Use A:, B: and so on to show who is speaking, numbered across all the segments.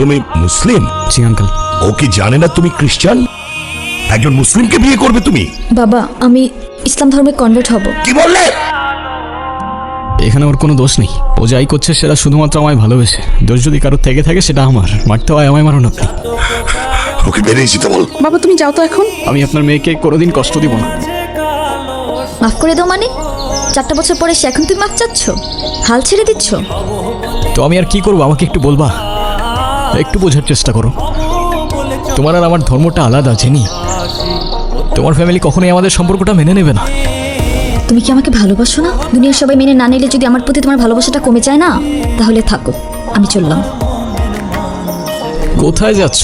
A: তুমি মুসলিম?
B: জি আঙ্কেল।
A: ও কি জানে না তুমি খ্রিস্টান? একজন মুসলিমকে বিয়ে করবে তুমি?
C: বাবা, আমি ইসলাম ধর্মে কনভার্ট হব।
A: কি বললে?
B: এখানে ওর কোনো দোষ নেই, ও যাই করছে সেটা শুধুমাত্র আমায় ভালোবেসে। দোষ যদি কারোর থেকে থাকে সেটা আমার, মারতে হয় আমায়, মারুন আপনি।
A: ওকে বেরিয়ে যেতে বল।
D: বাবা তুমি যাও তো এখন।
B: আমি আপনার মেয়েকে কোনোদিন কষ্ট দিব না।
C: মাফ করে দাও মানে? 4টা বছর পরে সে এখন তুমি মাফ চাচ্ছ? হাল ছেড়ে দিচ্ছ?
B: তো আমি আর কি করবো, আমাকে একটু বলবা? একটু বোঝার চেষ্টা করো। তোমার আর আমার ধর্মটা আলাদা, জেনি। তোমার ফ্যামিলি কখনোই আমাদের সম্পর্কটা মেনে নেবে না।
C: তুমি কি আমাকে ভালোবাসো না? দুনিয়ার সবাই মেনে না নিলে যদি আমার প্রতি তোমার ভালোবাসাটা কমে যায় না, তাহলে থাকো, আমি চললাম।
B: কোথায় যাচ্ছ?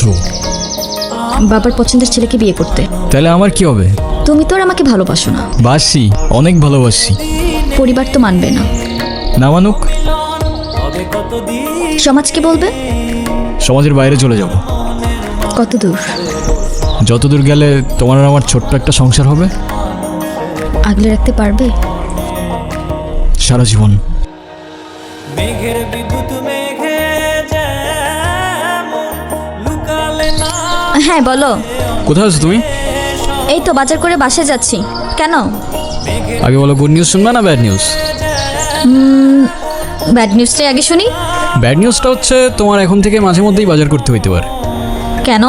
C: বাবার পছন্দের ছেলেকে বিয়ে করতে।
B: তাহলে আমার কি হবে?
C: তুমি তো আর আমাকে ভালোবাসো না।
B: বাসি, অনেক ভালোবাসি।
C: পরিবার তো মানবে না।
B: না মানুক?
C: সমাজ কি বলবে?
B: সমাজের বাইরে চলে যাব।
C: কত দূর?
B: যতদূর গেলে তোমার আর আমার ছোট্ট একটা সংসার হবে।
C: আগলে রাখতে পারবে?
B: সারা জীবন।
E: মেঘের বিদ্যুৎ মেঘে যেমন লুকালে না।
C: হ্যাঁ বলো।
B: কোথায় আছো তুমি?
C: এই তো বাজার করে বাসায় যাচ্ছি। কেন?
B: আগে বলো, গুড নিউজ শুনবা না ব্যাড নিউজ?
C: ব্যাড নিউজটাই আগে শুনি।
B: ব্যাড নিউজটা হচ্ছে তোমার এখন থেকে মাঝে মধ্যেই বাজার করতে হইতে পারে।
C: কেন?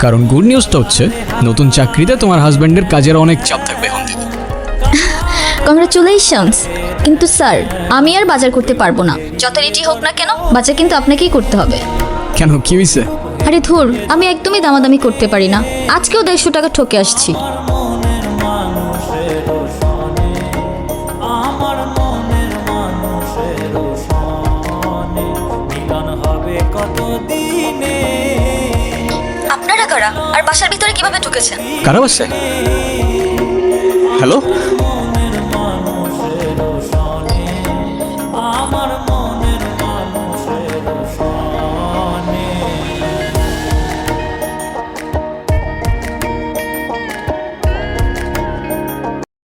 B: কারণ গুড নিউজটা হচ্ছে নতুন চাকরিতে তোমার হাজব্যান্ডের কাজের অনেক চাপ থাকবে এখন থেকে।
C: কংগ্রাচুলেশনস। কিন্তু স্যার, আমি আর বাজার করতে পারবো না। যত রেটি হোক না কেন, বাজার কিন্তু আপনাকেই করতে হবে।
B: কেন, কি হয়েছে?
C: আরে ধুর, আমি একদমই দামাদামি করতে পারি না। আজকেও 150 টাকা ঠকে আসছি।
E: আমার মনের মানুষের সনে মিলন হবে কত দিনে।
C: আপনারা কারা আর বাসার ভিতরে কিভাবে ঢুকেছেন?
B: কারা বাসে? হ্যালো?